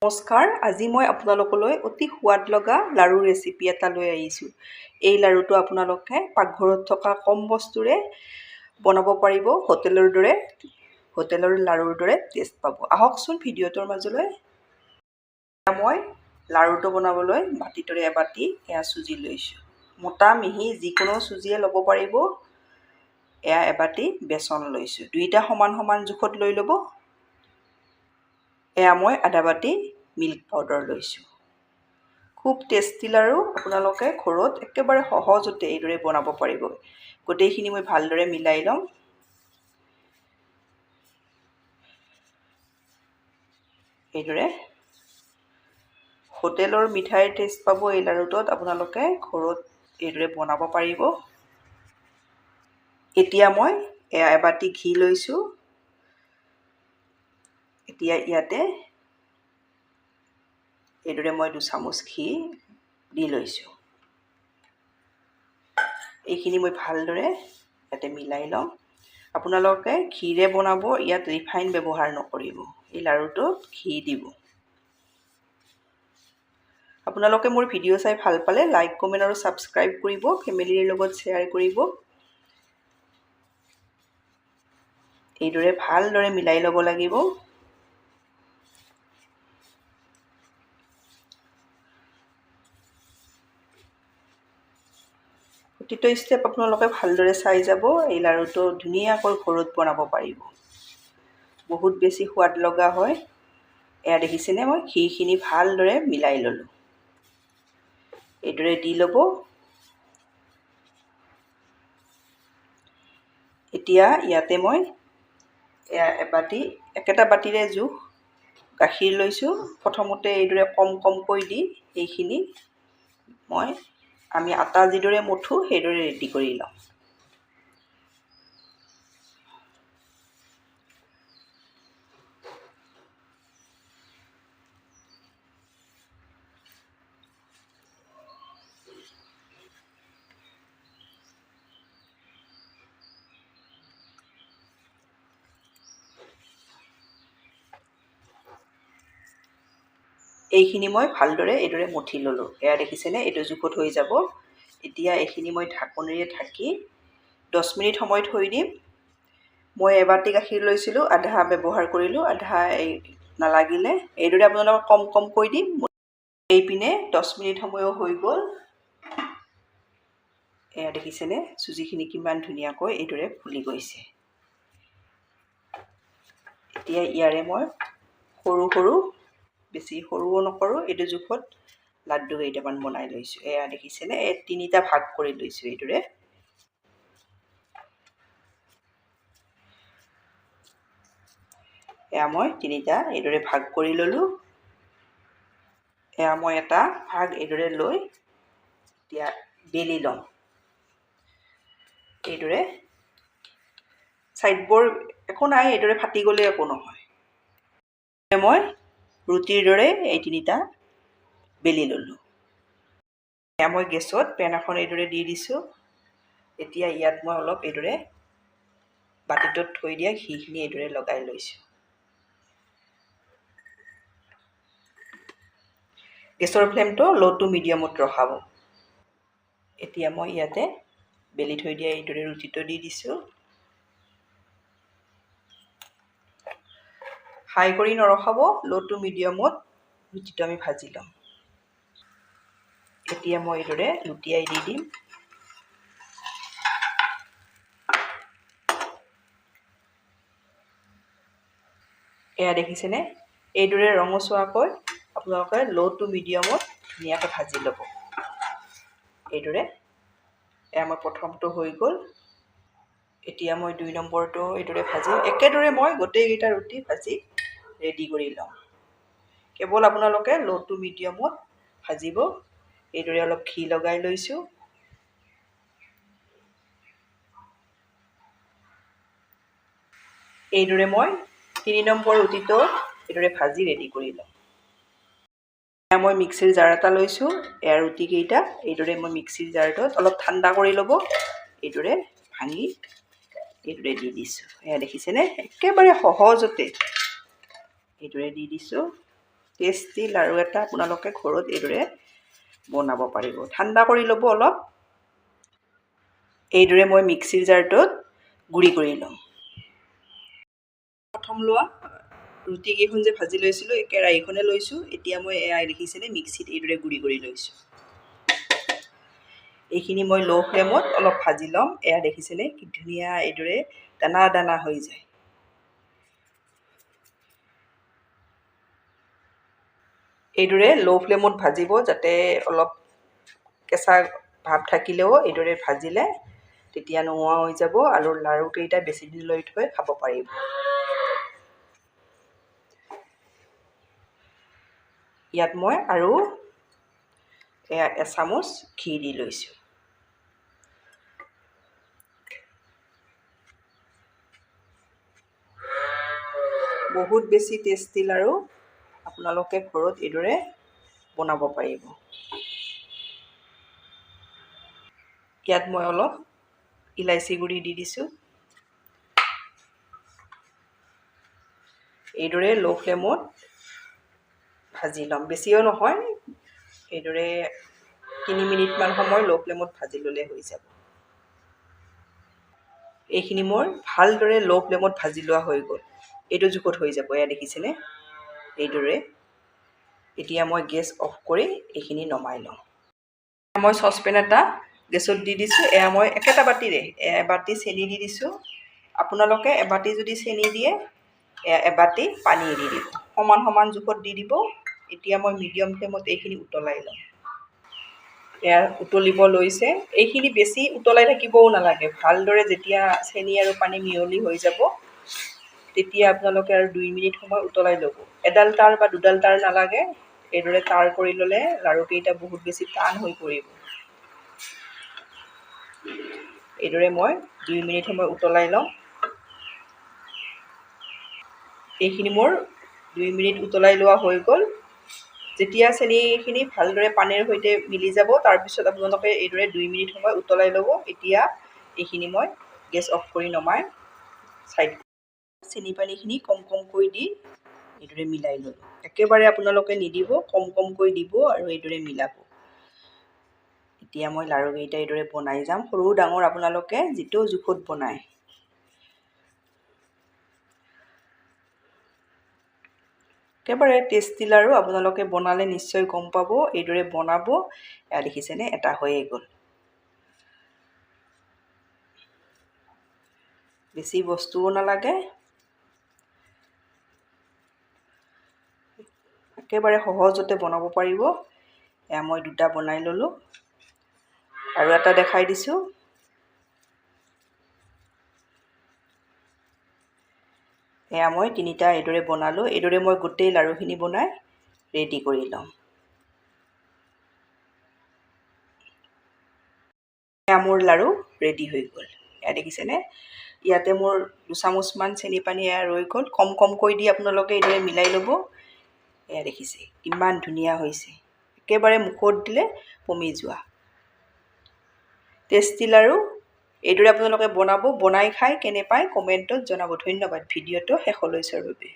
নমস্কাৰ, আজি মই আপোনালোকলৈ অতি সোৱাদ লগা লাড়ু ৰেচিপি এটা লৈ আহিছোঁ। এই লাড়ুটো আপোনালোকে পাকঘৰত থকা কম বস্তুৰে বনাব পাৰিব। হোটেলৰ লাড়ুৰ দৰে টেষ্ট পাব। আহকচোন ভিডিঅ'টোৰ মাজলৈ। মই লাড়ুটো বনাবলৈ বাতিটোৰে এবাতি চুজি লৈছোঁ। মোটা মিহি যিকোনো চুজিয়ে ল'ব পাৰিব। এবাতি বেচন লৈছোঁ। দুইটা সমান সমান জোখত লৈ ল'ব। মই আধা বাতি মিল্ক পাউডাৰ লৈছোঁ। খুব টেষ্টি লাড়ু, আপোনালোকে ঘৰত একেবাৰে সহজতে এইদৰে বনাব পাৰিব। গোটেইখিনি মই ভালদৰে মিলাই ল'ম। এইদৰে হোটেলৰ মিঠাইৰ টেষ্ট পাব এই লাড়ুটোত। আপোনালোকে ঘৰত এইদৰে বনাব পাৰিব। এতিয়া মই এবাতি ঘি লৈছোঁ। এতিয়া ইয়াতে এইদৰে মই 2 চামুচ ঘি দি লৈছোঁ। এইখিনি মই ভালদৰে ইয়াতে মিলাই ল'ম। আপোনালোকে ঘিৰে বনাব, ইয়াত ৰিফাইন ব্যৱহাৰ নকৰিব। এই লাড়ুটোত ঘি দিব। আপোনালোকে মোৰ ভিডিঅ' চাই ভাল পালে লাইক, কমেণ্ট আৰু ছাবস্ক্ৰাইব কৰিব। ফেমিলিৰ লগত শ্বেয়াৰ কৰিব। এইদৰে ভালদৰে মিলাই ল'ব লাগিব। প্ৰতিটো ষ্টেপ আপোনালোকে ভালদৰে চাই যাব। এই লাড়ুটো ধুনীয়াকৈ ঘৰত বনাব পাৰিব। বহুত বেছি সোৱাদ লগা হয়। এয়া দেখিছেনে, মই ঘিখিনি ভালদৰে মিলাই ল'লোঁ। এইদৰে দি ল'ব। এতিয়া ইয়াতে মই একেটা বাতিৰে জোখ গাখীৰ লৈছোঁ। প্ৰথমতে এইদৰে কম কমকৈ দি এইখিনি আমি আটা যিদৰে মঠো সেইদৰে ৰেডি কৰি লওঁ। এইখিনি মই ভালদৰে এইদৰে মঠি ল'লোঁ। এয়া দেখিছেনে, এইটো জোখত হৈ যাব। এতিয়া এইখিনি মই ঢাকনিৰে ঢাকি 10 মিনিট সময় থৈ দিম। মই এবাতি গাখীৰ লৈছিলোঁ, আধা ব্যৱহাৰ কৰিলোঁ, আধা নালাগিলে। এইদৰে আপোনালোকক কম কমকৈ দিম। এইপিনে 10 মিনিট সময়ো হৈ গ'ল। এয়া দেখিছেনে, চুজিখিনি কিমান ধুনীয়াকৈ এইদৰে ফুলি গৈছে। এতিয়া ইয়াৰে মই বেছি সৰুও নকৰোঁ, এইটো জোখত লাড্ডু কেইটামান বনাই লৈছোঁ। এয়া দেখিছেনে, 3টা ভাগ কৰি লৈছোঁ এইদৰে। এয়া মই 3টা এইদৰে ভাগ কৰি ল'লোঁ। এয়া মই এটা ভাগ এইদৰে লৈ এতিয়া বেলি ল'ম। এইদৰে ছাইডবোৰ একো নাই, এইদৰে ফাটি গ'লে একো নহয়। মই ৰুটিৰ দৰে এই 3টা বেলি ল'লোঁ। এয়া মই গেছত পেন এখন এইদৰে দি দিছোঁ। এতিয়া ইয়াত মই অলপ এইদৰে বাতিটোত থৈ দিয়া ঘিখিনি এইদৰে লগাই লৈছোঁ। গেছৰ ফ্লেমটো ল' টু মিডিয়ামত ৰখাব। এতিয়া মই ইয়াতে বেলি থৈ দিয়া এইদৰে ৰুটিটো দি দিছোঁ। হাই কৰি নৰখাব, ল' টু মিডিয়ামত ৰুটিটো আমি ভাজি ল'ম। এতিয়া মই এইদৰে লুটিয়াই দি দিম। এয়া দেখিছেনে, এইদৰে ৰঙচুৱাকৈ আপোনালোকে ল' টু মিডিয়ামত ধুনীয়াকৈ ভাজি ল'ব। এইদৰে এয়া মই প্ৰথমটো হৈ গ'ল। এতিয়া মই 2 নম্বৰটো এইদৰে ভাজিম। একেদৰে মই গোটেইকেইটা ৰুটি ভাজি ৰেডি কৰি লওঁ। কেৱল আপোনালোকে ল' টু মিডিয়ামত ভাজিব। এইদৰে অলপ ঘি লগাই লৈছোঁ। এইদৰে মই 3 নম্বৰ ৰুটিটো এইদৰে ভাজি ৰেডি কৰি লওঁ। এতিয়া মই মিক্সিৰ জাৰ এটা লৈছোঁ। এয়া ৰুটিকেইটা এইদৰে মই মিক্সিৰ জাৰটোত অলপ ঠাণ্ডা কৰি ল'ব। এইদৰে ভাঙি এইদৰে দি দিছোঁ। এয়া দেখিছেনে, একেবাৰে সহজতে এইদৰে দি দিছোঁ। টেষ্টি লাড়ু এটা আপোনালোকে ঘৰত এইদৰে বনাব পাৰিব। ঠাণ্ডা কৰি ল'ব অলপ। এইদৰে মই মিক্সিৰ জাৰটোত গুড়ি কৰি ল'ম। প্ৰথম লোৱা ৰুটিকেইখন যে ভাজি লৈছিলোঁ এই কেৰাহীখনে লৈছোঁ। এতিয়া মই এয়া দেখিছেনে মিক্সিত এইদৰে গুড়ি কৰি লৈছোঁ। এইখিনি মই ল' ফ্লেমত অলপ ভাজি ল'ম। এয়া দেখিছেনে কি ধুনীয়া এইদৰে দানা দানা হৈ যায়। এইদৰে ল' ফ্লেমত ভাজিব যাতে অলপ কেঁচা ভাৱ থাকিলেও এইদৰে ভাজিলে তেতিয়া নোহোৱা হৈ যাব আৰু লাড়ুকেইটা বেছি দিনলৈ থৈ খাব পাৰিব। ইয়াত মই আৰু এচামুচ ঘি দি লৈছোঁ। বহুত বেছি টেষ্টি লাড়ু আপোনালোকে ঘৰত এইদৰে বনাব পাৰিব। ইয়াত মই অলপ ইলাচি গুড়ি দি দিছোঁ। এইদৰে ল' ফ্লেমত ভাজি ল'ম। বেছিও নহয়, এইদৰে 3 মিনিটমান সময় ল' ফ্লেমত ভাজি ল'লে হৈ যাব। এইখিনি মোৰ ভালদৰে ল' ফ্লেমত ভাজি লোৱা হৈ গ'ল। এইটো জোখত হৈ যাব। এয়া দেখিছেনে এইদৰে। এতিয়া মই গেছ অফ কৰি এইখিনি নমাই লওঁ। মই চচপেন এটা গেছত দি দিছোঁ। এয়া মই একেটা বাতিৰে এবাতি চেনি দি দিছোঁ। আপোনালোকে এবাতি যদি চেনি দিয়ে এবাতি পানী দি দিব। সমান সমান জোখত দি দিব। এতিয়া মই মিডিয়াম ফ্লেমত এইখিনি উতলাই ল'ম। এয়া উতলিব লৈছে। এইখিনি বেছি উতলাই থাকিবও নালাগে। ভালদৰে যেতিয়া চেনি আৰু পানী মিহলি হৈ যাব তেতিয়া আপোনালোকে আৰু 2 মিনিট সময় উতলাই ল'ব। এডাল তাৰ বা দুডাল তাৰ নালাগে। এইদৰে তাৰ কৰি ল'লে লাড়ুকেইটা বহুত বেছি টান হৈ পৰিব। এইদৰে মই 2 মিনিট সময় উতলাই লওঁ। এইখিনি মোৰ 2 মিনিট উতলাই লোৱা হৈ গ'ল। যেতিয়া চেনিখিনি ভালদৰে পানীৰ সৈতে মিলি যাব তাৰপিছত আপোনালোকে এইদৰে 2 মিনিট সময় উতলাই ল'ব। এতিয়া এইখিনি মই গেছ অফ কৰি নমাই চাইড চেনি পানীখিনি কম কমকৈ দি এইদৰে মিলাই ল'ব। একেবাৰে আপোনালোকে নিদিব, কম কমকৈ দিব আৰু এইদৰে মিলাব। এতিয়া মই লাড়ুকেইটা এইদৰে বনাই যাম। সৰু ডাঙৰ আপোনালোকে যিটো জোখত বনায়। একেবাৰে টেষ্টি লাড়ু আপোনালোকে বনালে নিশ্চয় গম পাব। এইদৰে বনাব। এয়া দেখিছেনে এটা হৈয়ে গ'ল। বেছি বস্তুও নালাগে। একেবাৰে সহজতে বনাব পাৰিব। এয়া মই 2টা বনাই ল'লোঁ আৰু এটা দেখাই দিছোঁ। এয়া মই 3টা এইদৰে বনালোঁ। এইদৰে মই গোটেই লাড়ুখিনি বনাই ৰেডি কৰি লওঁ। এয়া মোৰ লাড়ু ৰেডি হৈ গ'ল। এয়া দেখিছেনে ইয়াতে মোৰ 2 চামুচমান চেনি পানী এয়া ৰৈ গ'ল। কম কমকৈ দি আপোনালোকে এইদৰে মিলাই ল'ব। এয়া দেখিছে কিমান ধুনীয়া হৈছে। একেবাৰে মুখত দিলে পমি যোৱা টেষ্টি লাড়ু। এইদৰে আপোনালোকে বনাব। বনাই খাই কেনে পায় কমেণ্টত জনাব। ধন্যবাদ ভিডিঅ'টো শেষলৈ চোৱাৰ বাবে।